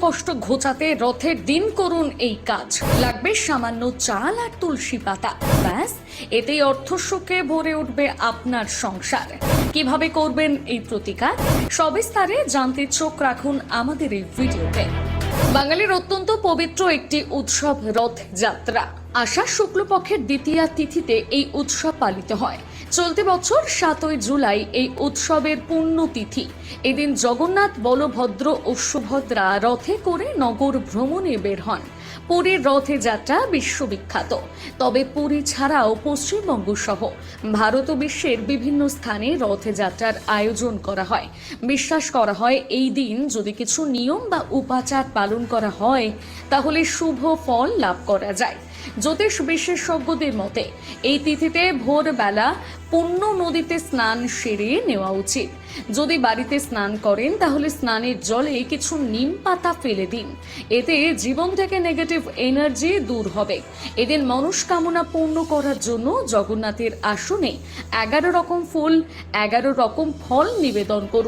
কষ্ট ঘোচাতে রথের দিন করুন এই কাজ। লাগবে সামান্য চাল আর তুলসী পাতা, ব্যাস এতেই অর্থশোকে ভরে উঠবে আপনার সংসার। কিভাবে করবেন এই প্রতিকার, সবিস্তারে জানতে চোখ রাখুন আমাদের এই ভিডিওতে। বাঙালির অত্যন্ত পবিত্র একটি উৎসব রথযাত্রা। আষাঢ় শুক্লপক্ষের দ্বিতীয়া তিথিতে এই উৎসব পালিত হয়। চলতি বছর 7ই জুলাই এই উৎসবের পুণ্যতিথি। এদিন জগন্নাথ, বলভদ্র ও সুভদ্রা রথে করে নগর ভ্রমণে বের হন। পুরীর রথযাত্রা বিশ্ববিখ্যাত, তবে পুরী ছাড়াও পশ্চিমবঙ্গ সহ ভারত ও বিশ্বের বিভিন্ন স্থানে রথযাত্রার আয়োজন করা হয়। বিশ্বাস করা হয় এই দিন যদি কিছু নিয়ম বা উপাচার পালন করা হয় তাহলে শুভ ফল লাভ করা যায়। জ্যোতিষ বিশেষজ্ঞদের মতে এই তিথিতে ভোরবেলা পুণ্য নদীতে স্নান সেরে নেওয়া উচিত। যদি বাড়িতে স্নান করেন তাহলে স্নানের জলে কিছু নিম পাতা ফেলে দিন, এতে জীবন থেকে নেগেটিভ এনার্জি দূর হবে। এদিন মনস্কামনা পূর্ণ করার জন্য জগন্নাথের আসনে 11 রকম ফুল, 11 রকম ফল নিবেদন করুন।